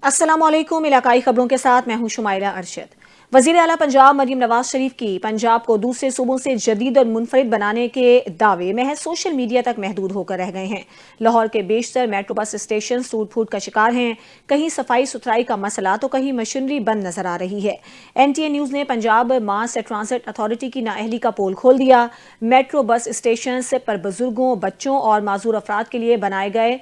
अस्सलाम वालेकुम। इलाकाई खबरों के साथ मैं हूं शुमाइरा अरशद। वजीर आला पंजाब मरीम नवाज शरीफ की पंजाब को दूसरे सूबों से जदीद और मुनफरिद बनाने के दावे महज सोशल मीडिया तक महदूद होकर रह गए हैं। लाहौर के बेशतर मेट्रो बस स्टेशन टूट फूट का शिकार हैं। कहीं सफाई सुथराई का मसला तो कहीं मशीनरी बंद नजर आ रही है। NTA न्यूज ने पंजाब मास ट्रांसिट अथॉरिटी की नाअहली का पोल खोल दिया। मेट्रो बस स्टेशन पर बुजुर्गों, बच्चों और माजूर अफराद के लिए बनाए गए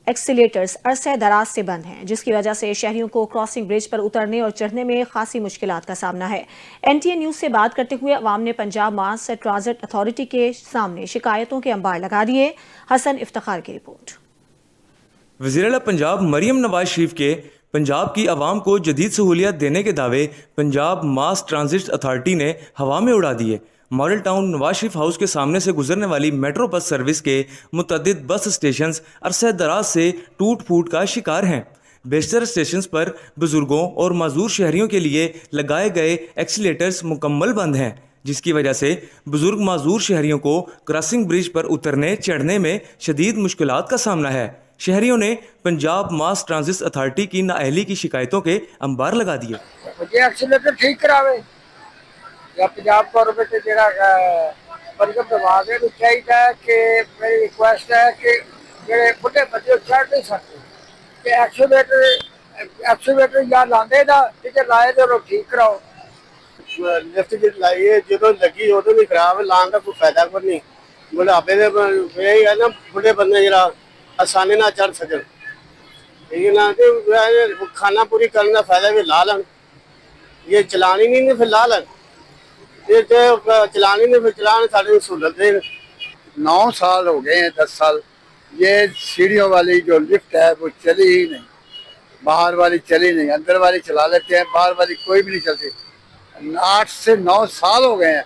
एक्सीलेटर्स अरसे दराज से बंद हैं, जिसकी वजह से शहरियों को क्रॉसिंग ब्रिज पर उतरने और चढ़ने में खासी मुश्किलात का सामना है। NTA न्यूज से बात करते हुए अवाम ने पंजाब मास ट्रांजिट अथॉरिटी के सामने शिकायतों के अंबार लगा दिए। हसन इफ्तिखार की रिपोर्ट। वज़ीर आला पंजाब मरीम नवाज शरीफ के पंजाब की आवाम को जदीद सहूलियत देने के दावे पंजाब मास ट्रांजिट अथॉरिटी ने हवा में उड़ा दिए। Model town Nawaz Sharif house के सामने से गुजरने वाली मेट्रो बस सर्विस के मुतअद्दिद बस स्टेशन अरसे दराज से टूट फूट का शिकार हैं। बेशतर स्टेशन पर बुजुर्गों और माजूर शहरियों के लिए लगाए गए एक्सीलेटर्स मुकम्मल बंद हैं, जिसकी वजह से बुजुर्ग माजूर शहरियों को क्रॉसिंग ब्रिज पर उतरने चढ़ने में शदीद मुश्किलात का सामना है। शहरियों ने पंजाब मास ट्रांजिट अथॉरिटी की नाअहली की शिकायतों के अंबार लगा दिए। मुझे एक्सीलेटर ठीक करावे या पंजाब गवर्नमेंट ਜਿਹੜਾ ਬਰਗਮ ਦਵਾਗ ਹੈ ਚਾਹੀਦਾ ਹੈ ਕਿ ਮੇਰੀ ਰਿਕੁਐਸਟ ਹੈ ਕਿ ਜਿਹੜੇ ਬੁੱਢੇ ਬੰਦੇ ਚੜ੍ਹ ਨਹੀਂ ਸਕਦੇ ਕਿ ਐਕਸੀਲੇਟਰ ਜਾਂ ਲਾਉਂਦੇ ਦਾ ਜੇ ਲਾਏ ਤੇ ਉਹ ਠੀਕ ਕਰਾਓ। ਲਿਫਟ ਜੇ ਲਾਈਏ ਜਦੋਂ ਲੱਗੀ ਉਦੋਂ ਵੀ ਖਰਾਬ ਲਾਉਣ ਦਾ ਕੋਈ ਫਾਇਦਾ ਕੋਈ ਨਹੀਂ। ਬੁਢਾਪੇ ਦੇ ਇਹ ਹੈ ਨਾ ਬੁੱਢੇ ਬੰਦੇ ਜਿਹੜਾ ਆਸਾਨੀ ਨਾਲ ਚੜ੍ਹ ਸਕਣ, ਠੀਕ ਹੈ ਨਾ, ਤੇ ਖਾਣਾ ਪੂਰੀ ਕਰਨ ਦਾ ਫਾਇਦਾ ਵੀ ਲਾ ਲੈਣ। ਇਹ ਚਲਾਣੀ ਨਹੀਂ ਫਿਰ ਲਾ ਲੈਣ, चलाने में चलाने साढ़े सहूलत है। 9 साल हो गए हैं, 10 साल ये सीढ़ियों वाली जो लिफ्ट है वो चली ही नहीं, बाहर वाली चली नहीं, अंदर वाली चला लेते हैं, बाहर वाली कोई भी नहीं चलती। 8 से 9 साल हो गए हैं।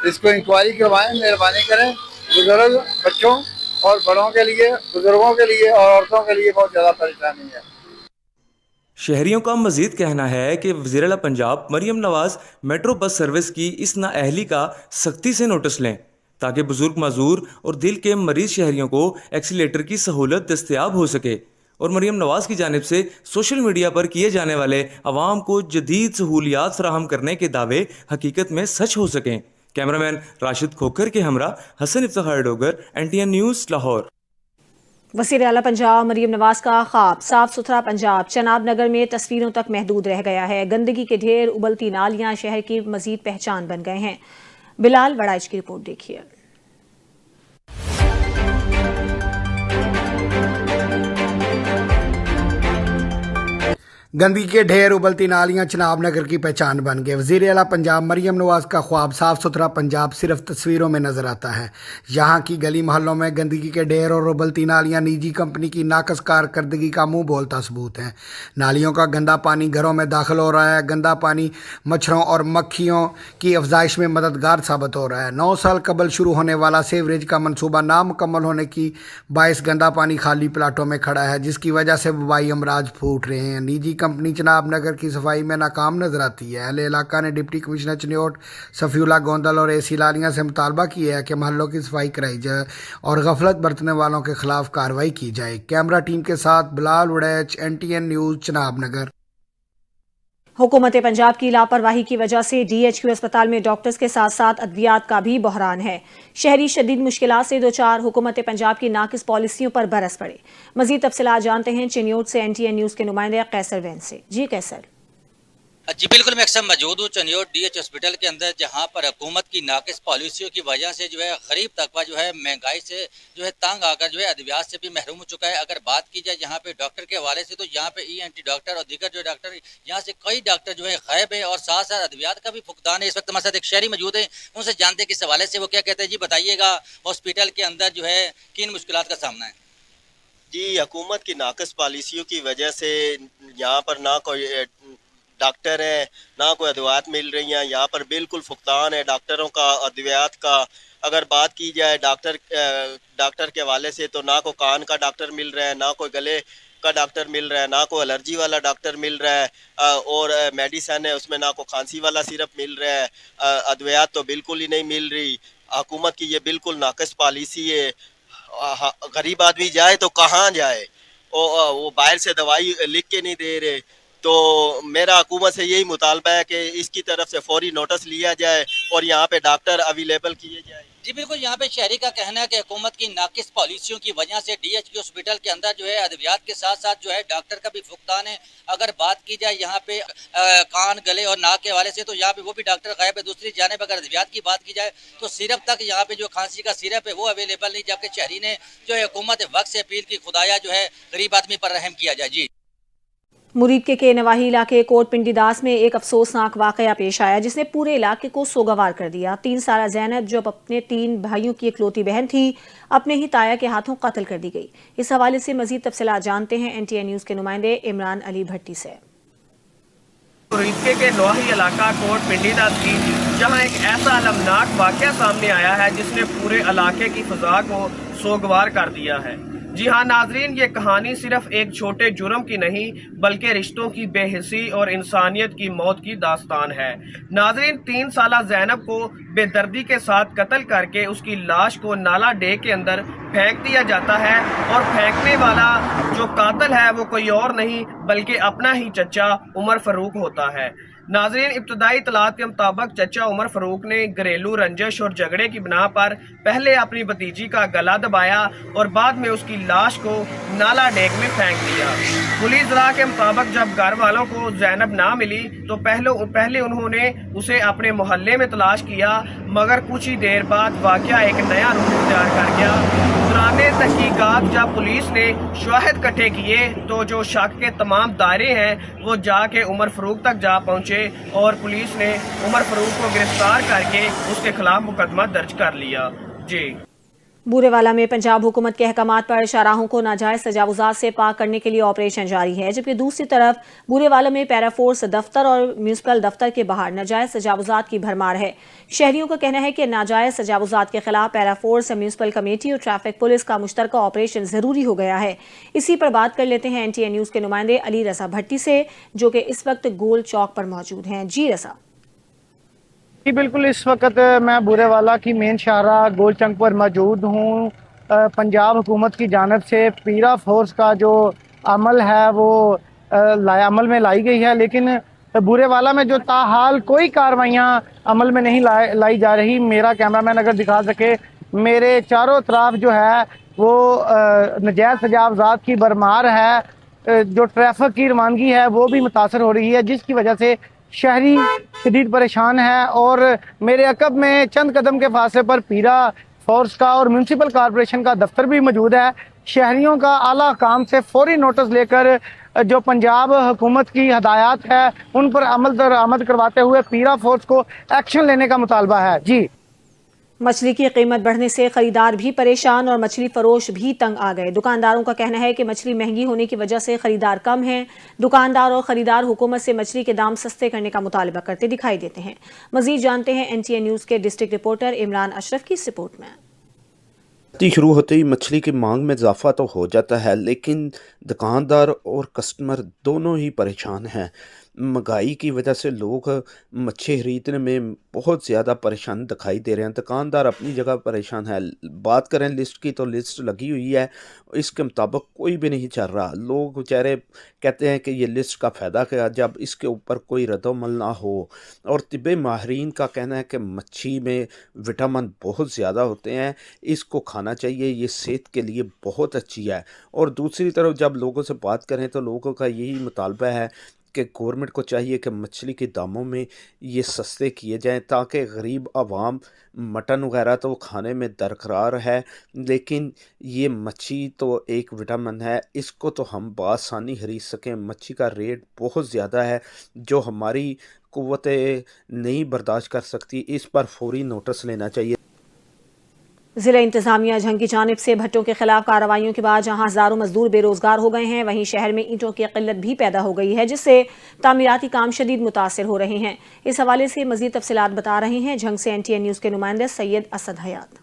इसको इंक्वायरी करवाएं, मेहरबानी करें। बुजुर्ग बच्चों और बड़ों के लिए, बुजुर्गों के लिए और औरतों के लिए बहुत ज़्यादा परेशानी है। शहरियों का मजीद कहना है कि वज़ीर आला Punjab Maryam Nawaz metro bus service की इस नाअहली का सख्ती से नोटिस लें, ताकि बुजुर्ग माजूर और दिल के मरीज शहरियों को एक्सीलेटर की सहूलत दस्तयाब हो सके और मरीम नवाज की जानिब से सोशल मीडिया पर किए जाने वाले अवाम को जदीद सहूलियात फराहम करने के दावे हकीकत में सच हो सकें। कैमरामैन राशिद खोखर के हमरा हसन इफ्तिखार डोगर, NTA न्यूज़, लाहौर। वज़ीर आला पंजाब मरीम नवाज का ख्वाब साफ सुथरा पंजाब चनाब नगर में तस्वीरों तक महदूद रह गया है। गंदगी के ढेर, उबलती नालियां शहर की मजीद पहचान बन गए हैं। बिलाल वड़ाइच की रिपोर्ट देखिए। गंदगी के ढेर, उबलती नालियां चनाब नगर की पहचान बन गए। वज़ीर आला पंजाब मरीम नवाज का ख्वाब साफ सुथरा पंजाब सिर्फ तस्वीरों में नजर आता है। यहाँ की गली मोहल्लों में गंदगी के ढेर और उबलती नालियां निजी कंपनी की नाकस कारकर्दगी का मुंह बोलता सबूत है। नालियों का गंदा पानी घरों में दाखिल हो रहा है। गंदा पानी मच्छरों और मक्खियों की अफजाइश में मददगार साबित हो रहा है। 9 साल कबल शुरू होने वाला सीवरेज का मनसूबा नामुकम्मल होने की बायस गंदा पानी खाली प्लाटों में खड़ा है, जिसकी वजह से वबाई अमराज फूट रहे हैं। निजी कंपनी चनाब नगर की सफाई में नाकाम नजर आती है। अहले इलाका ने डिप्टी कमिश्नर चनियोट सफीउल्लाह गोंदल और AC लालियां से मुतालबा किया है कि महल्लों की सफाई कराई जाए और गफलत बरतने वालों के खिलाफ कार्रवाई की जाए। कैमरा टीम के साथ बिलाल उड़ैच, NTA न्यूज़, चनाब नगर। हुकूमत पंजाब की लापरवाही की वजह से DHQ अस्पताल में डॉक्टर्स के साथ साथ अद्वियात का भी बहरान है। शहरी शदीद मुश्किलात से दो चार हुकूमत पंजाब की नाकिस पॉलिसियों पर बरस पड़े। मजीद तफसीलात जानते हैं चिन्योट से NTA न्यूज़ के नुमाइंदे कैसर वैन से। जी कैसर। जी बिल्कुल, मैं अक्सर मौजूद हूँ चनियोट DH हॉस्पिटल के अंदर, जहाँ पर हुकूमत की नाकिस पॉलिसियों की वजह से जो है गरीब तबका जो है महंगाई से जो है तंग आकर जो है अद्वियात से भी महरूम हो चुका है। अगर बात की जाए यहाँ पे डॉक्टर के हवाले से, तो यहाँ पे ENT डॉक्टर और दीगर जो डॉक्टर, यहाँ से कई डॉक्टर जो है गायब है और साथ साथ अद्वियात का भी फुकदान है। इस वक्त हमारे साथ एक शहरी मौजूद है, उनसे जानते हैं किस हवाले से वो क्या कहते हैं। जी बताइएगा, हॉस्पिटल के अंदर जो है किन मुश्किलात का सामना है? जी, हुकूमत की नाकिस पॉलिसियों की वजह से यहाँ पर ना कोई डॉक्टर है, ना कोई अद्वियात मिल रही हैं। यहाँ पर बिल्कुल फुकदान है डॉक्टरों का, अद्वियात का। अगर बात की जाए डॉक्टर के हवाले से, तो ना कोई कान का डॉक्टर मिल रहा है, ना कोई गले का डॉक्टर मिल रहा है, ना कोई एलर्जी वाला डॉक्टर मिल रहा है, और मेडिसन है उसमें ना कोई खांसी वाला सिरप मिल रहा है। अद्वियात तो बिल्कुल ही नहीं मिल रही। हुकूमत की ये बिल्कुल नाकिस पॉलिसी है। गरीब आदमी जाए तो कहाँ जाए? वो बाहर से दवाई लिख के नहीं दे रहे। तो मेरा हुकूमत से यही मुतालबा है कि इसकी तरफ से फौरी नोटिस लिया जाए और यहाँ पे डॉक्टर अवेलेबल किए जाए। जी बिल्कुल, यहाँ पे शहरी का कहना है कि हुकूमत की नाकिस पॉलिसियों की वजह से DHQ हॉस्पिटल के अंदर जो है अद्वियात के साथ साथ जो है डॉक्टर का भी फुकदान है। अगर बात की जाए यहाँ पे कान गले और नाक के हवाले से तो यहाँ पे वो भी डॉक्टर गायब है। दूसरी जानिब अगर अद्वियात की बात की जाए तो सिरप तक यहाँ पे जो खांसी का सिरप है वो अवेलेबल नहीं, जबकि शहरी ने जो है हुकूमत वक्त से अपील की खुदाया जो है गरीब आदमी पर रहम किया जाए। जी मुरीद के नवाही इलाके कोट पिंडी दास में एक अफसोसनाक वाकया पेश आया जिसने पूरे इलाके को सोगवार कर दिया। 3 साला ज़ैनब जो अपने 3 भाइयों की इकलौती बहन थी, अपने ही ताया के हाथों कत्ल कर दी गई। इस हवाले से मजीद तफसीलात जानते हैं NTA न्यूज़ के नुमाइंदे इमरान अली भट्टी से। मुरीद के नवाही इलाका कोट पिंडी दास की जहां एक ऐसा अलमनाक वाकया सामने आया है जिसने पूरे इलाके की फिजा को सोगवार कर दिया है। जी हाँ नाजरीन, ये कहानी सिर्फ एक छोटे जुर्म की नहीं बल्कि रिश्तों की बेहिसी और इंसानियत की मौत की दास्तान है। नाजरीन, 3 साला ज़ैनब को बेदर्दी के साथ कत्ल करके उसकी लाश को नाला डे के अंदर फेंक दिया जाता है और फेंकने वाला जो कातिल है वो कोई और नहीं बल्कि अपना ही चचा उमर फारूक होता है। नाजरीन, इब्तदाई इतलात के मुताबिक चचा उमर फारूक ने घरेलू रंजिश और झगड़े की बिना पर पहले अपनी भतीजी का गला दबाया और बाद में उसकी लाश को नाला डेक में फेंक दिया। पुलिस इत्तला के मुताबिक जब घर वालों को ज़ैनब ना मिली तो पहले उन्होंने उसे अपने मोहल्ले में तलाश किया, मगर कुछ ही देर बाद वाकया एक नया रूप इख्तियार कर गया। दौराने तहकीकात जब पुलिस ने शवाहिद इकट्ठे किए तो जो शक के तमाम दायरे हैं वो जाके उमर फारूक तक जा पहुंचे और पुलिस ने उमर फारूक को गिरफ्तार करके उसके खिलाफ मुकदमा दर्ज कर लिया। जी बूरेवाला में पंजाब हुकूमत के अहकामात पर शाहराहों को नाजायज तजावुजात से पाक करने के लिए ऑपरेशन जारी है, जबकि दूसरी तरफ बूरेवाला में पैराफोर्स दफ्तर और म्यूनसिपल दफ्तर के बाहर नाजायज तजावुजात की भरमार है। शहरियों का कहना है कि नाजायज तजावुजात के खिलाफ पैराफोर्स, म्यूनसिपल कमेटी और ट्रैफिक पुलिस का मुश्तरका ऑपरेशन जरूरी हो गया है। इसी पर बात कर लेते हैं NTA न्यूज़ के नुमाइंदे अली रजा भट्टी से, जो कि इस वक्त गोल चौक पर मौजूद हैं। जी रजा। जी बिल्कुल, इस वक्त मैं बूरेवाला की मेन शाहराह गोल चौक पर मौजूद हूँ। पंजाब हुकूमत की जानिब से पीरा फोर्स का जो अमल है वो अमल में लाई गई है, लेकिन बूरेवाला में जो ताहाल कोई कार्रवाइयाँ अमल में नहीं लाई जा रही। मेरा कैमरामैन अगर दिखा सके, मेरे चारों तरफ जो है वो नजायज़ तजावुज़ात की भरमार है। जो ट्रैफिक की रवानगी है वो भी मुतासर हो रही है, जिसकी वजह से शहरी शदीद परेशान है। और मेरे अकब में चंद कदम के फासले पर पीरा फोर्स का और म्यूनसिपल कॉरपोरेशन का दफ्तर भी मौजूद है। शहरियों का आला काम से फौरी नोटिस लेकर जो पंजाब हुकूमत की हदायत है उन पर अमल दरामद करवाते हुए पीरा फोर्स को एक्शन लेने का मुतालबा है। जी मछली की कीमत बढ़ने से खरीदार भी परेशान और मछली फरोश भी तंग आ गए। दुकानदारों का कहना है कि मछली महंगी होने की वजह से खरीदार कम हैं। दुकानदार और खरीदार हुकूमत से मछली के दाम सस्ते करने का मुतालबा करते दिखाई देते हैं। मजीद जानते हैं NTA न्यूज़ के डिस्ट्रिक्ट रिपोर्टर इमरान अशरफ की रिपोर्ट में। शुरू होते ही मछली की मांग में इजाफा तो हो जाता है, लेकिन दुकानदार और कस्टमर दोनों ही परेशान हैं। महंगाई की वजह से लोग मच्छी खरीदने में बहुत ज़्यादा परेशान दिखाई दे रहे हैं। दुकानदार अपनी जगह परेशान है। बात करें लिस्ट की तो लिस्ट लगी हुई है, इसके मुताबिक कोई भी नहीं चल रहा। लोग बेचारे कहते हैं कि ये लिस्ट का फ़ायदा क्या जब इसके ऊपर कोई रद्दमल ना हो। और तिब्बे माहरीन का कहना है कि मच्छी में विटामिन बहुत ज़्यादा होते हैं, इसको खाना चाहिए, ये सेहत के लिए बहुत अच्छी है। और दूसरी तरफ जब लोगों से बात करें तो लोगों का यही मुतालबा है कि गवर्नमेंट को चाहिए कि मछली के दामों में ये सस्ते किए जाएं ताकि गरीब आवाम मटन वगैरह तो खाने में दरकरार है, लेकिन ये मच्छी तो एक विटामिन है, इसको तो हम बआसानी खरीद सकें। मच्छी का रेट बहुत ज़्यादा है जो हमारी कुव्वतें नहीं बर्दाश्त कर सकती। इस पर फौरी नोटिस लेना चाहिए। जिला इंतजामिया झंग की जानिब से भट्टों के खिलाफ कार्रवाइयों के बाद जहां हजारों मजदूर बेरोजगार हो गए हैं, वहीं शहर में ईंटों की किल्लत भी पैदा हो गई है, जिससे तामीराती काम शदीद मुतासिर हो रहे हैं। इस हवाले से मजीद तफसीलात बता रहे हैं झंग से NTA न्यूज़ के नुमाइंदे सैयद असद हयात।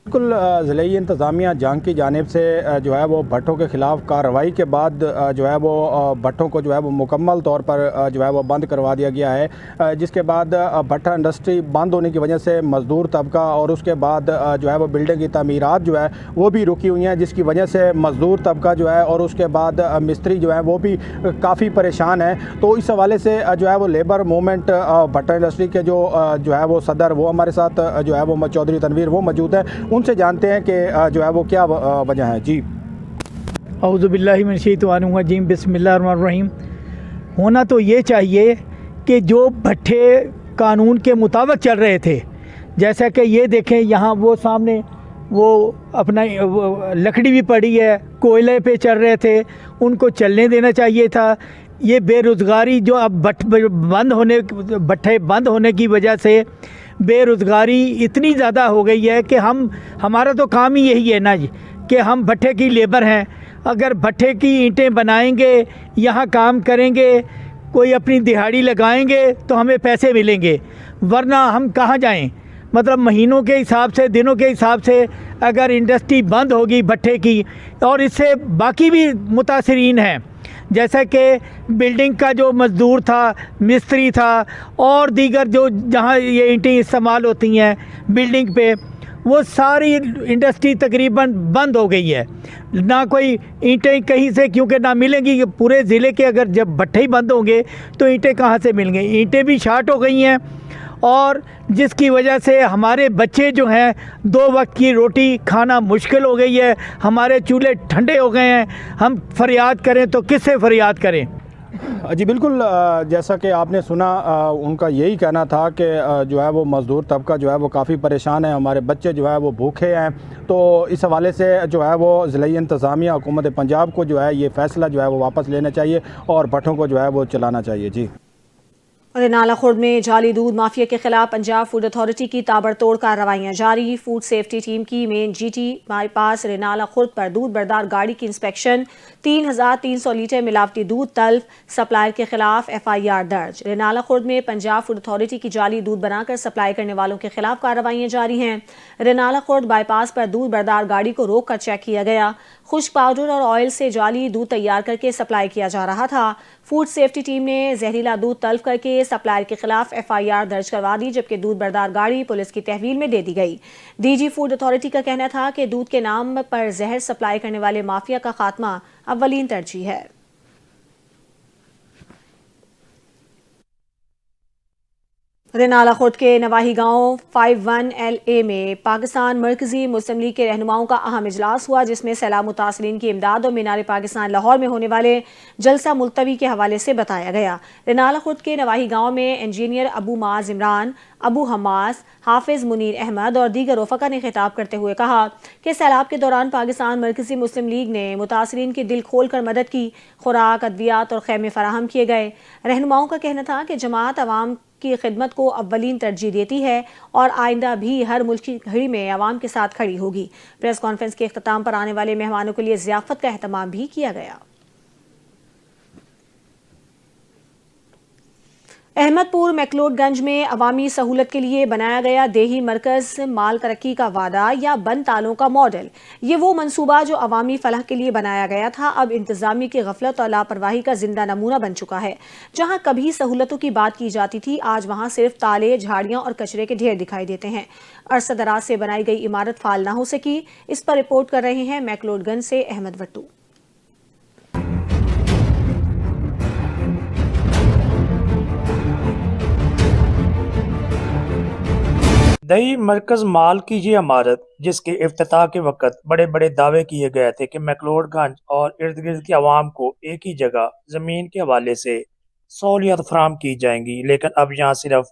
بالکل ضلعی انتظامیہ جنگ کی جانب سے جو ہے وہ بھٹوں کے خلاف کارروائی کے بعد جو ہے وہ بھٹوں کو جو ہے وہ مکمل طور پر جو ہے وہ بند کروا دیا گیا ہے، جس کے بعد بھٹا انڈسٹری بند ہونے کی وجہ سے مزدور طبقہ اور اس کے بعد جو ہے وہ بلڈنگ کی تعمیرات جو ہے وہ بھی رکی ہوئی ہیں، جس کی وجہ سے مزدور طبقہ جو ہے اور اس کے بعد مستری جو ہے وہ بھی کافی پریشان ہیں۔ تو اس حوالے سے جو ہے وہ لیبر موومنٹ بھٹا انڈسٹری کے جو ہے وہ صدر وہ ہمارے ساتھ جو ہے وہ چودھری تنویر وہ موجود ہے، ان سے جانتے ہیں کہ جو ہے وہ کیا وجہ ہے۔ جی اعوذ باللہ من الشیطان الرجیم، بسم اللہ الرحمن الرحیم۔ ہونا تو یہ چاہیے کہ جو بھٹے قانون کے مطابق چل رہے تھے، جیسا کہ یہ دیکھیں یہاں وہ سامنے وہ اپنا لکڑی بھی پڑی ہے، کوئلے پہ چل رہے تھے، ان کو چلنے دینا چاہیے تھا۔ یہ بے روزگاری جو اب بھٹے بند ہونے کی وجہ سے بے روزگاری اتنی زیادہ ہو گئی ہے کہ ہمارا تو کام ہی یہی ہے نا جی کہ ہم بھٹے کی لیبر ہیں۔ اگر بھٹے کی اینٹیں بنائیں گے، یہاں کام کریں گے، کوئی اپنی دہاڑی لگائیں گے تو ہمیں پیسے ملیں گے، ورنہ ہم کہاں جائیں؟ مطلب مہینوں کے حساب سے، دنوں کے حساب سے اگر انڈسٹری بند ہوگی بھٹے کی، اور اس سے باقی بھی متاثرین ہیں، جیسا کہ بلڈنگ کا جو مزدور تھا، مستری تھا، اور دیگر جو جہاں یہ اینٹیں استعمال ہوتی ہیں بلڈنگ پہ، وہ ساری انڈسٹری تقریباً بند ہو گئی ہے۔ نہ کوئی اینٹیں کہیں سے کیونکہ نہ ملیں گی، پورے ضلع کے اگر جب بھٹے ہی بند ہوں گے تو اینٹیں کہاں سے ملیں گے؟ اینٹیں بھی شارٹ ہو گئی ہیں، اور جس کی وجہ سے ہمارے بچے جو ہیں 2 وقت کی روٹی کھانا مشکل ہو گئی ہے، ہمارے چولہے ٹھنڈے ہو گئے ہیں۔ ہم فریاد کریں تو کس سے فریاد کریں؟ جی بالکل، جیسا کہ آپ نے سنا، ان کا یہی کہنا تھا کہ جو ہے وہ مزدور طبقہ جو ہے وہ کافی پریشان ہے، ہمارے بچے جو ہے وہ بھوکے ہیں۔ تو اس حوالے سے جو ہے وہ ضلعی انتظامیہ حکومت پنجاب کو جو ہے یہ فیصلہ جو ہے وہ واپس لینا چاہیے اور بھٹوں کو جو ہے وہ چلانا چاہیے۔ جی رینالہ خرد میں جعلی دودھ مافیا کے خلاف پنجاب فوڈ اتھارٹی کی تابڑتوڑ کارروائیاں جاری۔ فوڈ سیفٹی ٹیم کی مین جی ٹی بائی پاس رینالہ خرد پر دودھ بردار گاڑی کی انسپیکشن، 3300 لیٹر ملاوٹی دودھ تلف، سپلائر کے خلاف FIR درج۔ رینالہ خرد میں پنجاب فوڈ اتھارٹی کی جعلی دودھ بنا کر سپلائی کرنے والوں کے خلاف کارروائیاں جاری ہیں۔ رینالہ خرد بائی پاس پر دودھ بردار گاڑی کو روک کر چیک کیا گیا، خشک پاؤڈر اور آئل سے جعلی دودھ تیار کر کے سپلائی کیا جا رہا تھا۔ فوڈ سیفٹی ٹیم نے زہریلا دودھ تلف کر کے سپلائر کے خلاف FIR درج کروا دی، جبکہ دودھ بردار گاڑی پولیس کی تحویل میں دے دی گئی۔ DG فوڈ اتھارٹی کا کہنا تھا کہ دودھ کے نام پر زہر سپلائی کرنے والے مافیا کا خاتمہ اولین ترجیح ہے۔ رینالہ خرد کے نواحی گاؤں 51 LA میں پاکستان مرکزی مسلم لیگ کے رہنماؤں کا اہم اجلاس ہوا، جس میں سیلاب متاثرین کی امداد اور مینار پاکستان لاہور میں ہونے والے جلسہ ملتوی کے حوالے سے بتایا گیا۔ رینالہ خرد کے نواحی گاؤں میں انجینئر ابو معاذ عمران، ابو حماس، حافظ منیر احمد اور دیگر رفقا نے خطاب کرتے ہوئے کہا کہ سیلاب کے دوران پاکستان مرکزی مسلم لیگ نے متاثرین کی دل کھول کر مدد کی، خوراک، ادویات اور خیمے فراہم کیے گئے۔ رہنماؤں کا کہنا تھا کہ جماعت عوام کی خدمت کو اولین ترجیح دیتی ہے اور آئندہ بھی ہر ملکی گھڑی میں عوام کے ساتھ کھڑی ہوگی۔ پریس کانفرنس کے اختتام پر آنے والے مہمانوں کے لیے ضیافت کا اہتمام بھی کیا گیا۔ احمد پور میکلوڈ گنج میں عوامی سہولت کے لیے بنایا گیا دیہی مرکز مال ترقی کا وعدہ یا بند تالوں کا ماڈل، یہ وہ منصوبہ جو عوامی فلاح کے لیے بنایا گیا تھا اب انتظامیہ کی غفلت اور لاپرواہی کا زندہ نمونہ بن چکا ہے۔ جہاں کبھی سہولتوں کی بات کی جاتی تھی، آج وہاں صرف تالے، جھاڑیاں اور کچرے کے ڈھیر دکھائی دیتے ہیں۔ عرصہ دراز سے بنائی گئی عمارت فعال نہ ہو سکی، اس پر رپورٹ کر رہے ہیں میکلوڈ گنج سے احمد وٹو۔ دیہی مرکز مال کی یہ عمارت، جس کے افتتاح کے وقت بڑے بڑے دعوے کیے گئے تھے کہ میکلوڈ گنج اور ارد گرد کی عوام کو ایک ہی جگہ زمین کے حوالے سے سہولیات فراہم کی جائیں گی، لیکن اب یہاں صرف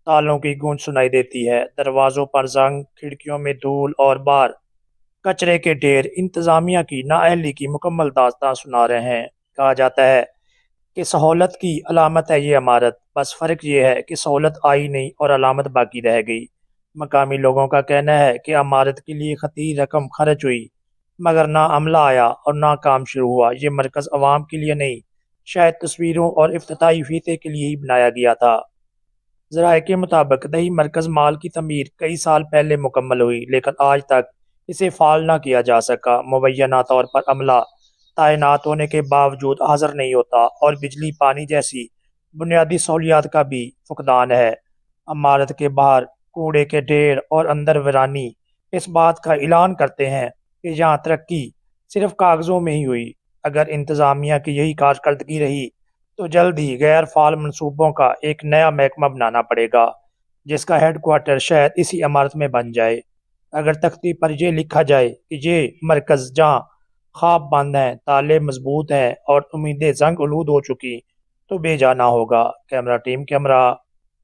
تالوں کی گونج سنائی دیتی ہے۔ دروازوں پر زنگ، کھڑکیوں میں دھول اور باہر کچرے کے ڈھیر انتظامیہ کی نااہلی کی مکمل داستان سنا رہے ہیں۔ کہا جاتا ہے کہ سہولت کی علامت ہے یہ عمارت، بس فرق یہ ہے کہ سہولت آئی نہیں اور علامت باقی رہ گئی۔ مقامی لوگوں کا کہنا ہے کہ عمارت کے لیے خطیر رقم خرچ ہوئی، مگر نہ عملہ آیا اور نہ کام شروع ہوا۔ یہ مرکز عوام کے لیے نہیں، شاید تصویروں اور افتتاحی فیتے کے لیے ہی بنایا گیا تھا۔ ذرائع کے مطابق دیہی مرکز مال کی تعمیر کئی سال پہلے مکمل ہوئی، لیکن آج تک इसे फाल ना किया जा सका। मुबैना तौर पर अमला तैनात होने के बावजूद हाजिर नहीं होता और बिजली पानी जैसी बुनियादी सहूलियात का भी फुकदान है। इमारत के बाहर कूड़े के ढेर और अंदर वीरानी इस बात का ऐलान करते हैं कि यहाँ तरक्की सिर्फ कागज़ों में ही हुई। अगर इंतज़ामिया की यही कारकर्दगी रही तो जल्द ही गैर फाल मनसूबों का एक नया महकमा बनाना पड़ेगा, जिसका हेड क्वार्टर शायद इसी इमारत में बन जाए। अगर तख्ती पर ये लिखा जाए कि ये मरकज़ जहाँ ख्वाब बंद हैं, ताले मजबूत हैं और उम्मीदें जंग उलूद हो चुकी, तो बेजाना होगा। Camera team camera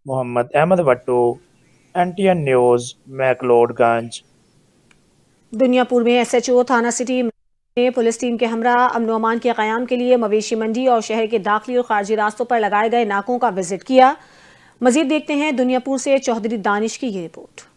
Mohammad Ahmad Bhattu, NTN news, Mcleodganj. Dunyapur में SHO थाना सिटी ने पुलिस टीम के हमरा अमन व अमान के क़याम के लिए मवेशी मंडी और शहर के दाखिली और खारजी रास्तों पर लगाए गए नाकों का विजिट किया। मजीद देखते हैं दुनियापुर से चौधरी दानिश की ये रिपोर्ट।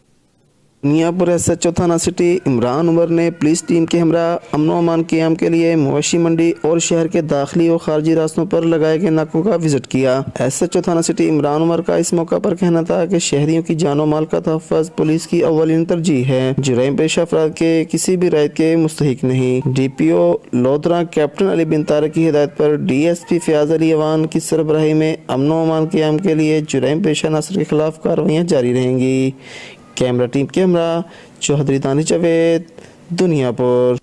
दुनियापुर SHO थाना सिटी इमरान उमर ने पुलिस टीम के हमरा अमन व अमान क़याम के लिए मवेशी मंडी और शहर के दाखिली और खारजी रास्तों पर लगाए गए नाकों का विजिट किया। SHO थाना सिटी इमरान उमर का इस मौका पर कहना था कि शहरियों की जानो माल का तहफ़्फ़ुज़ पुलिस की अव्वलीन तरजीह है। जुर्म पेशा अफराद के किसी भी रायत के मुस्तहिक नहीं। DPO लोधरा कैप्टन अली बिन तारिक की हिदायत पर DSP फयाज अली अवान की सरबराही में अमन व अमान क़याम के लिए जुर्म पेशा अनासर के खिलाफ कार्रवाइयाँ जारी रहेंगी। Camera team camera Chaudhry Danish Javed, Dunyapur.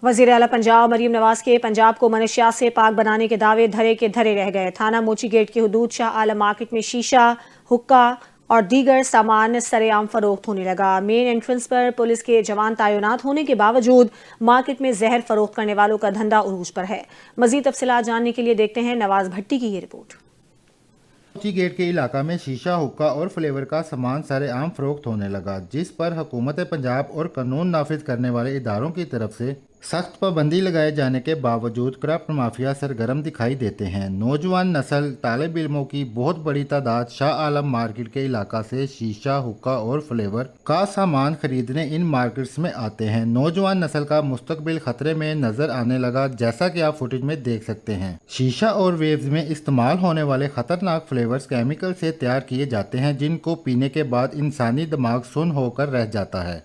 वज़ीर आला पंजाब मरीम नवाज के पंजाब को मनशियात से पाक बनाने के दावे धरे के धरे रह गए। थाना मोची गेट की हुदूद शाह आलम मार्केट में शीशा, हुक्का और दीगर सामान सरेआम फरोख्त होने लगा। मेन एंट्रेंस पर पुलिस के जवान तैनात होने के बावजूद मार्केट में जहर फरोख्त करने वालों का धंधा उरूज पर है। मज़ीद तफसीलात जानने के लिए देखते हैं नवाज भट्टी की ये रिपोर्ट। मोची गेट के इलाका में शीशा, हुक्का और फ्लेवर का सामान सरेआम फरोख्त होने लगा, जिस पर हुकूमत पंजाब और कानून नाफिज करने वाले इदारों की तरफ से सख्त पाबंदी लगाए जाने के बावजूद क्रॉप माफिया सरगर्म दिखाई देते हैं। नौजवान नस्ल तालिब इल्मों की बहुत बड़ी तादाद शाह आलम मार्केट के इलाका से शीशा, हुक्का और फ्लेवर का सामान खरीदने इन मार्केट्स में आते हैं। नौजवान नस्ल का मुस्तकबिल खतरे में नजर आने लगा, जैसा कि आप फुटेज में देख सकते हैं। शीशा और वेव्स में इस्तेमाल होने वाले खतरनाक फ्लेवर्स केमिकल से तैयार किए जाते हैं, जिनको पीने के बाद इंसानी दिमाग सुन्न होकर रह जाता है।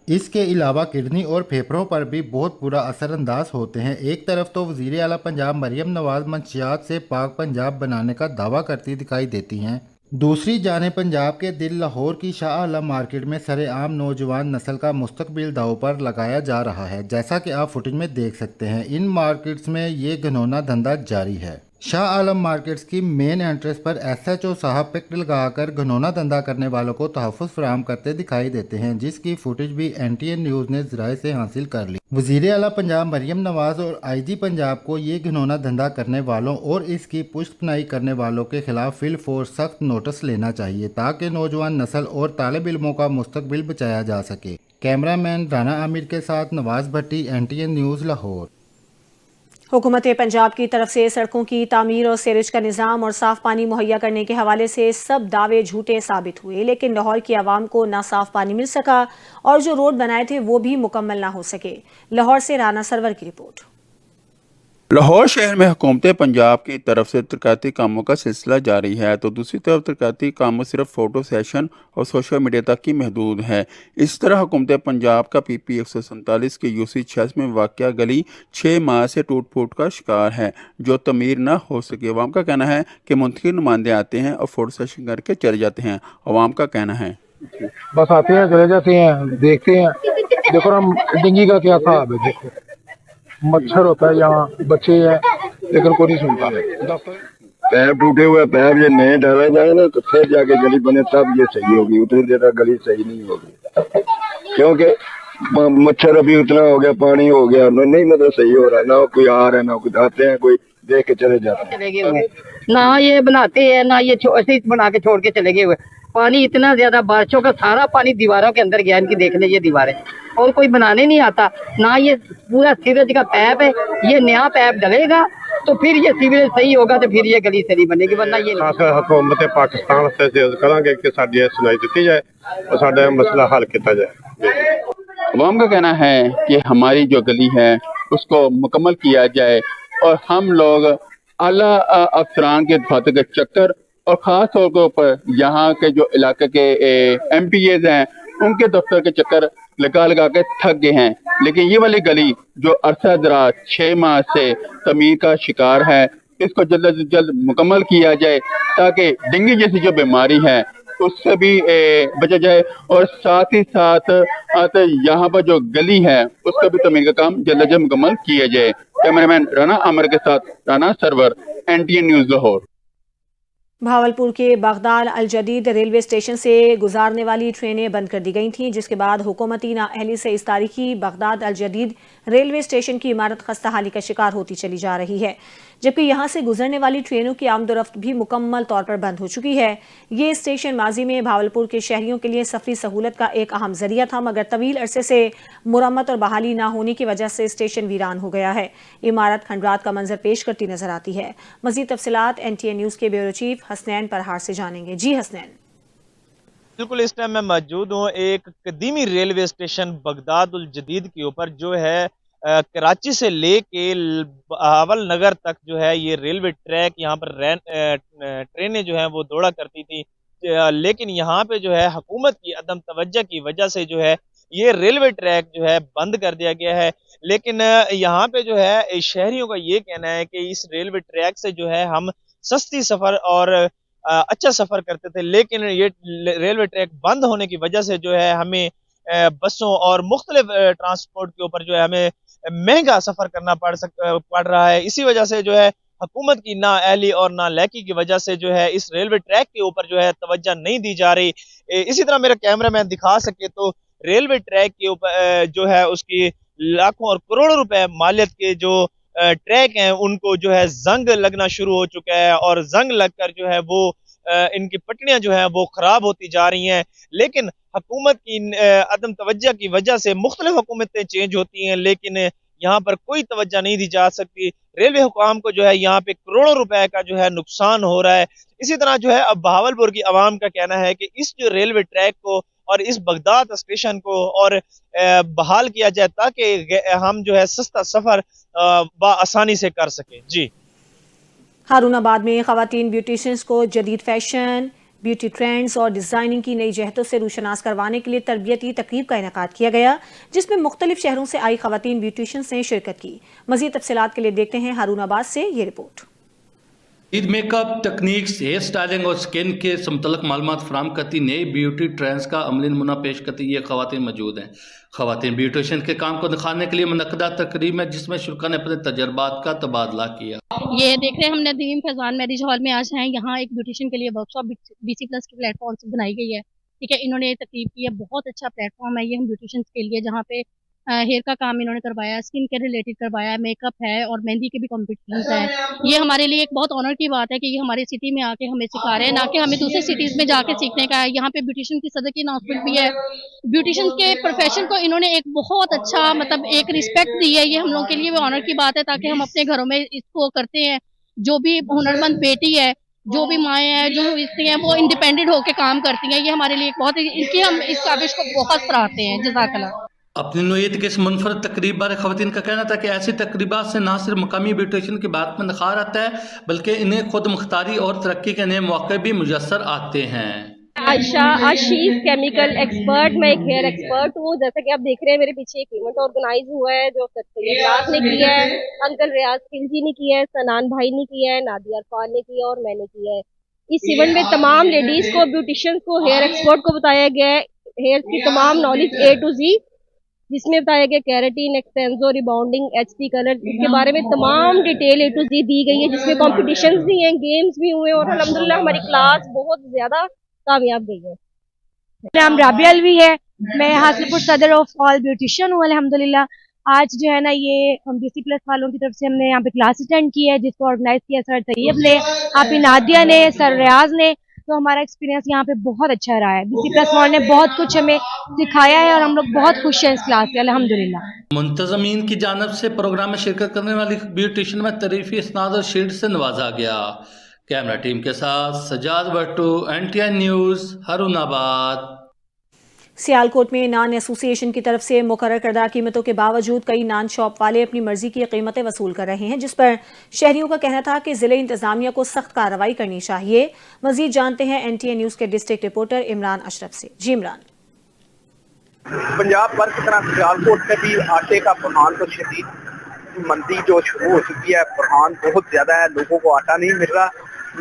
इसके अलावा किडनी और फेफड़ों पर भी बहुत बुरा असर अंदाज होते हैं। एक तरफ तो वज़ीर आला पंजाब मरीम नवाज मंशियात से पाक पंजाब बनाने का दावा करती दिखाई देती हैं, दूसरी जानिब पंजाब के दिल लाहौर की शाह आलम मार्केट में सरेआम नौजवान नस्ल का मुस्तकबिल दाव पर लगाया जा रहा है। जैसा कि आप फुटेज में देख सकते हैं, इन मार्केट्स में ये घिनौना धंधा जारी है। शाह आलम मार्केट्स की मेन एंट्रेंस पर SHO साहब पिक्ट लगाकर घिनौना धंधा करने वालों को तहफ़्फ़ुज़ फराहम करते दिखाई देते हैं, जिसकी फुटेज भी NTN न्यूज़ ने ज़राए से हासिल कर ली। वज़ीर आला पंजाब मरीम नवाज और IG पंजाब को ये घिनौना धंधा करने वालों और इसकी पुष्टपनाही करने वालों के खिलाफ फिलफोर्स सख्त नोटिस लेना चाहिए, ताकि नौजवान नस्ल और तालिब इल्मों का मुस्तकबिल बचाया जा सके। कैमरामैन राना आमिर के साथ नवाज भट्टी, NTN न्यूज़ लाहौर। हुकूमत पंजाब की तरफ से सड़कों की तामीर और सीवरेज का निज़ाम और साफ पानी मुहैया करने के हवाले से सब दावे झूठे साबित हुए, लेकिन लाहौर की आवाम को ना साफ पानी मिल सका और जो रोड बनाए थे वो भी मुकम्मल ना हो सके। लाहौर से राना सरवर की रिपोर्ट। लाहौर शहर में हुकूमत पंजाब की तरफ से तरक्याती कामों का सिलसिला जारी है, तो दूसरी तरफ तरक्याती कामों सिर्फ फ़ोटो सेशन और सोशल मीडिया तक ही महदूद है। इस तरह हुकूमत पंजाब का PP 147 के UC 66 में वाक़या गली 6 माह से टूट फूट का शिकार है, जो तमीर ना हो सके। अवाम का कहना है कि मुंतखब नुमाइंदे आते हैं और फ़ोटो सेशन करके चले जाते हैं। अवाम का कहना है बस आते हैं चले जाते हैं, देखते हैं। देखो हम डेंगू का क्या ख्वाब है, देखो मच्छर होता है, यहाँ बच्चे हैं, लेकिन कोई नहीं सुनता है। पैप टूटे हुए पैप ये नए डाला जाए ना, तो फिर जाके गली बने, तब ये सही होगी। उतनी देर तक गली सही नहीं होगी, क्योंकि मच्छर अभी उतना हो गया, पानी हो गया, नहीं मतलब सही हो रहा है। ना कोई आ रहा है, ना कोई आते हैं, कोई देख के चले जाते हैं। ना ये बनाते हैं, ना ये ऐसे ही बना के छोड़ के चले गए हुए। पानी इतना ज्यादा, बारिशों का सारा पानी दीवारों के अंदर गया। इनकी देख लीजिए दीवारें, और कोई बनाने नहीं आता। ना ये पूरा सीवरेज का पैप है, ये नया पैप डलेगा तो फिर ये सीवरेज सही होगा, तो फिर ये गली सही बनेगी, वरना ये नहीं। हुकूमत पाकिस्तान से करांगे कि साडी सुनाई दी जाए और साडा मसला हल किया जाए। अवाम का कहना है कि हमारी जो गली है उसको मुकम्मल किया जाए और हम लोग आला अफसरान के दफ्तर के चक्कर और ख़ास तौर के ऊपर यहाँ के जो इलाके के MPAs हैं उनके दफ्तर के चक्कर लगा लगा के थक गए हैं। लेकिन ये वाली गली जो अरसा दराज 6 माह से तमीर का शिकार है, इसको जल्द से जल्द मुकम्मल किया जाए ताकि डेंगू जैसी जो बीमारी है उससे भी बचा जाए, और साथ ही साथ यहाँ पर जो गली है उसका भी तमीर का काम जल्द से जल्द मुकम्मल किया जाए। कैमरामैन राना आमर के साथ राना सरवर, NTN न्यूज़ लाहौर। भावलपुर के बगदाद अल जदीद रेलवे स्टेशन से गुजारने वाली ट्रेनें बंद कर दी गई थीं, जिसके बाद हुकूमती नाअहली से इस तारीखी बगदाद अल जदीद रेलवे स्टेशन की इमारत खस्ताहाली का शिकार होती चली जा रही है, जबकि यहां से गुजरने वाली ट्रेनों की आमदोरफ्त भी मुकम्मल तौर पर बंद हो चुकी है। ये स्टेशन माजी में भावलपुर के शहरियों के लिए सफरी सहूलत का एक अहम जरिया था, मगर तवील अरसे से मुरम्मत और बहाली ना होने की वजह से स्टेशन वीरान हो गया है। इमारत खंडरात का मंजर पेश करती नजर आती है। मजीद तफसीलात NTN न्यूज़ के ब्यूरो चीफ हसनैन परहार से जानेंगे। जी हसनैन। बिल्कुल, इस टाइम मैं मौजूद हूँ एक कदीमी रेलवे स्टेशन बगदाद उल जदीद के ऊपर, जो है कराची से लेके हावल नगर तक जो है ये रेलवे ट्रैक, यहाँ पर ट्रेनें जो हैं वो दौड़ा करती थी, लेकिन यहाँ पे जो है हुकूमत की अदम तवज्जो की वजह से जो है ये रेलवे ट्रैक जो है बंद कर दिया गया है। लेकिन यहाँ पे जो है शहरियों का ये कहना है कि इस रेलवे ट्रैक से जो है हम सस्ती सफ़र और अच्छा सफ़र करते थे, लेकिन ये रेलवे ट्रैक बंद होने की वजह से जो है हमें बसों और मुख्तलिफ ट्रांसपोर्ट के ऊपर जो है हमें महंगा सफ़र करना पड़ रहा है। इसी वजह से जो है हुकूमत की नाअहली और नालायकी की वजह से जो है इस रेलवे ट्रैक के ऊपर जो है तवज्जो नहीं दी जा रही। इसी तरह मेरा कैमरा मैन दिखा सके तो रेलवे ट्रैक के ऊपर जो है उसकी लाखों और करोड़ों रुपए मालियत के जो ट्रैक हैं उनको जो है जंग लगना शुरू हो चुका है, और जंग लगकर जो है वो इनकी पटड़ियां जो है वो खराब होती जा रही हैं। लेकिन हुकूमत की अदम तवज्जो की वजह से मुख्तलिफ हुकूमतें चेंज होती हैं, लेकिन यहाँ पर कोई तवज्जो नहीं दी जा सकती। रेलवे हुकाम को जो है यहाँ पे करोड़ों रुपए का जो है नुकसान हो रहा है। इसी तरह जो है अब बहावलपुर की आवाम का कहना है कि इस जो रेलवे ट्रैक को और इस बगदाद स्टेशन को और बहाल किया जाए ताकि हम जो है सस्ता सफर आसानी से कर सके। जी। हारूनाबाद में खवातीन ब्यूटिशियंस को जदीद फैशन, ब्यूटी ट्रेंड्स और डिज़ाइनिंग की नई जहतों से रूशनास करवाने के लिए तरबियती तकरीब का इनेकाद किया गया, जिसमें मुख्तलिफ शहरों से आई खवातीन ब्यूटिशियंस ने शिरकत की। मज़ीद तफसीलात के लिए देखते हैं हारूनाबाद से ये report. Eid makeup techniques, hair styling और स्किन के से मुतल्लिक़ मालूमात फराहम करती नई ब्यूटी ट्रेंड्स का अमली नमूना पेश करती ये खवातीन मौजूद हैं। खवातीन ब्यूटिशियन के काम को दिखाने के लिए मुनक़दा तकरीब में जिसमें शुरा ने अपने तजर्बात का तबादला किया। ये देख रहे हैं हम नदीम फैजान मैरिज हॉल में आज हैं। यहाँ एक ब्यूटिशियन के लिए वर्कशॉप BC+ के प्लेटफॉर्म से बनाई गई है। ठीक है, इन्होंने तकरीब की है, बहुत अच्छा प्लेटफॉर्म है ये हम ब्यूटिशियंस के लिए, जहाँ पे हेयर का काम इन्होंने करवाया, स्किन के रिलेटेड करवाया, मेकअप है और मेहंदी के भी कॉम्पिटिशन्स हैं। ये हमारे लिए एक बहुत ऑनर की बात है कि ये हमारे सिटी में आके हमें सिखा रहे हैं, ना कि हमें दूसरे सिटीज़ में जाके सीखने का है। यहाँ पे ब्यूटिशियन की सदर की अनाउंसमेंट भी है। ब्यूटिशियन के प्रोफेशन को इन्होंने एक बहुत अच्छा एक रिस्पेक्ट दी है। ये हम लोगों के लिए भी ऑनर की बात है, ताकि हम अपने घरों में इसको करते हैं। जो भी हुनरमंद बेटी है, जो भी माएँ हैं, जो इससे हैं, वो इंडिपेंडेंट होकर काम करती हैं। ये हमारे लिए बहुत इनकी हम इस काबिश को बहुत सराहते हैं। जज़ाकल्लाह। अपनी नोयत के इस मुनफरद तकरीब बारे खवातीन का कहना था कि ऐसी तकरीबात से न सिर्फ मकामी ब्यूटिशियन की बात में निखार आता है, बल्कि इन्हें खुद मुख्तारी और तरक्की के नए मौके भी मुयस्सर आते हैं। आशीष केमिकल एक्सपर्ट, मैं एक हेयर एक्सपर्ट हूँ। जैसा कि आप देख रहे हैं मेरे पीछे एक इवेंट ऑर्गेनाइज हुआ है जो सैयद ने किया है, अंकल रियाज खिलजी ने किया है, सनान भाई ने किया है, नादिया अरफान ने किया है और मैंने किया है। इस इवेंट में तमाम लेडीज को, ब्यूटिशियन को, हेयर एक्सपर्ट को बताया गया है हेयर की तमाम नॉलेज A to Z, जिसमें बताया गया केराटिन, एक्सटेंजो, रिबाउंडिंग, HT कलर, इसके बारे में तमाम डिटेल A to Z दी गई है, जिसमें कॉम्पिटिशन्स भी हैं, गेम्स भी हुए और अल्हम्दुलिल्लाह हमारी क्लास बहुत ज्यादा कामयाब गई है। नाम राबिया अलवी है, मैं हासिलपुर सदर ऑफ ऑल ब्यूटिशियन हूँ अल्हम्दुलिल्लाह। आज जो है ना ये हम BC+ वालों की तरफ से हमने यहाँ पे क्लास अटेंड की है, जिसको ऑर्गेनाइज किया सर तैयब ने, आपी नादिया ने, सर रियाज ने। तो हमारा एक्सपीरियंस यहाँ पे बहुत अच्छा रहा है। BC+ वालों ने बहुत कुछ हमें सिखाया है और हम लोग बहुत खुश हैं इस क्लास से अल्हम्दुलिल्लाह। मुंतज़मीन की जानिब से प्रोग्राम में शिरकत करने वाली ब्यूटिशियन में तरीफी इसनाद और शील्ड से नवाजा गया। कैमरा टीम के साथ सजाद भट्टू, NTN न्यूज़, हारूनाबाद। सियालकोट में नान एसोसिएशन की तरफ से मुकर्रर करदा कीमतों के बावजूद कई नान शॉप वाले अपनी मर्जी की कीमतें वसूल कर रहे हैं, जिस पर शहरियों का कहना था कि जिले इंतजामिया को सख्त कार्रवाई करनी चाहिए। मजीद जानते हैं NTN न्यूज़ के डिस्ट्रिक्ट रिपोर्टर इमरान अशरफ से। जी इमरान। पंजाब भर की तरह सियालकोट में भी आटे का बुरहान तो शदीद मंदी जो शुरू हो चुकी है, बुरहान बहुत ज़्यादा है, लोगों को आटा नहीं मिल रहा।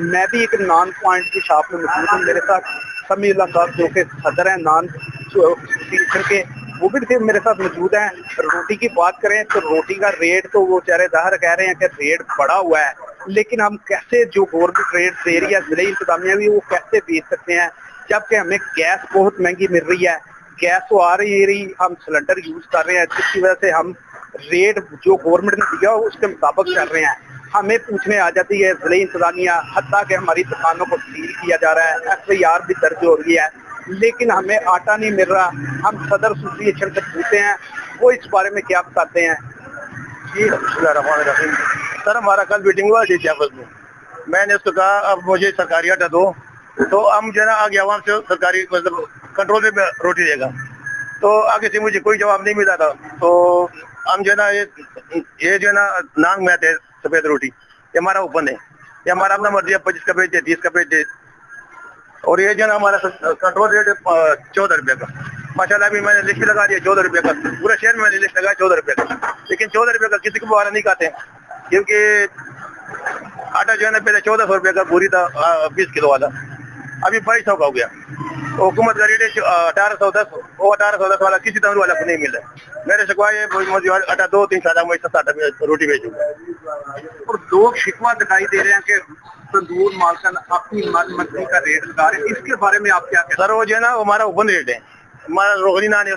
मैं भी एक नान पॉइंट की शॉप में मौजूद हूँ, मेरे साथ समीउल्लाह साहब जो कि सदर हैं नान एसोसिएशन के, वो भी मेरे साथ मौजूद हैं। रोटी की बात करें तो रोटी का रेट तो वो चारे ज़ाहिर कह रहे हैं कि रेट बढ़ा हुआ है, लेकिन हम कैसे जो गवर्नमेंट रेट दे रही है ज़िले इंतजामिया भी, वो कैसे बेच सकते हैं जबकि हमें गैस बहुत महंगी मिल रही है। गैस तो आ रही हम सिलेंडर यूज़ कर रहे हैं, जिसकी वजह से हम रेट जो गवर्नमेंट ने दिया उसके मुताबिक चल रहे हैं। हमें पूछने आ जाती है ज़िले इंतजामिया, हत्ता कि हमारी दुकानों को सील किया जा रहा है, FIR भी दर्ज हो रही है, लेकिन हमें आटा नहीं मिल रहा। हम सदर एसोसिएशन से पूछते हैं, वो इस बारे में क्या बताते हैं। जी बिस्मिल्लाहिर्रहमानिर्रहीम। सर हमारा कल मीटिंग हुआ JCFS में, मैंने उसको कहा अब मुझे सरकारी आटा दो, तो हम जो है ना आगे आवाम से सरकारी मतलब कंट्रोल में रोटी देगा, तो आगे से मुझे कोई जवाब नहीं मिला था। तो हम जो है ना ये जो है ना नांग में आते हैं सफ़ेद रोटी, ये हमारा ओपन है, ये हमारा अपना मर्जी है, 25 का बेच दे, 30 का बेच दे, और ये जो है ना हमारा कंट्रोल रेट है 14 रुपये का। माशाल्लाह अभी मैंने लिस्ट लगा दिया 14 रुपये का, पूरे शहर में मैंने लिस्ट लगाया 14 रुपये का, लेकिन 14 रुपये का किसी को वाला नहीं खाते, क्योंकि आटा जो है ना पहले 1400 रुपये का बोरी था 20 किलो वाला, अभी 2200 का हो गया। हुकूमत का रेट है 1810, वो 1810 वाला किसी तंदूर वाला को नहीं मिल रहा है। मेरे से मुझे आटा 2-3 साल मैं आटा रोटी बेचूंगा। और लोग शिकवा दिखाई दे रहे हैं कि तंदूर मालकन अपनी मन मर्जी का रेट लगा रहे हैं, इसके बारे में आप क्या कहते हैं? सर वो जो है ना हमारा ओपन रेट है, हमारा रोगनी नान है,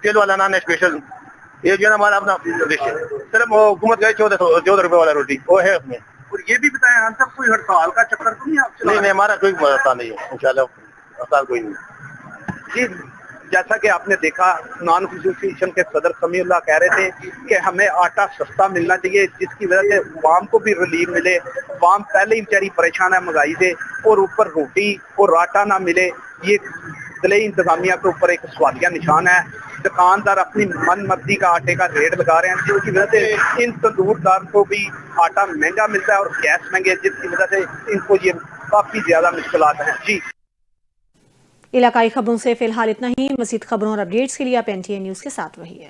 तेल वाला नान है स्पेशल, ये जो है ना हमारा अपना डिश है। सिर्फ हुकूमत का 14 रुपये वाला रोटी वो है उसमें। और ये भी बताएं हम तक कोई हड़ताल का चक्कर तो नहीं आपसे? नहीं हमारा कोई हड़ताल नहीं है, इंशाल्लाह हड़ताल कोई नहीं। जी जैसा कि आपने देखा, नॉन एसोसिएशन के सदर समीउल्लाह कह रहे थे कि हमें आटा सस्ता मिलना चाहिए, जिसकी वजह से वाम को भी रिलीफ मिले। वाम पहले ही बेचारी परेशान है महंगाई से, और ऊपर रोटी और आटा ना मिले, ये ज़िले इंतजामिया के ऊपर एक सवालिया निशान है। दुकानदार अपनी मन मर्जी का आटे का रेट लगा रहे हैं, जिसकी वजह से इन तंदूरदार को भी आटा महंगा मिलता है और गैस महंगे, जिसकी वजह से इनको ये काफ़ी ज़्यादा मुश्किलात हैं। जी इलाकाई खबरों से फिलहाल इतना ही। मज़ीद खबरों और अपडेट्स के लिए आप NTA न्यूज़ के साथ रहिए।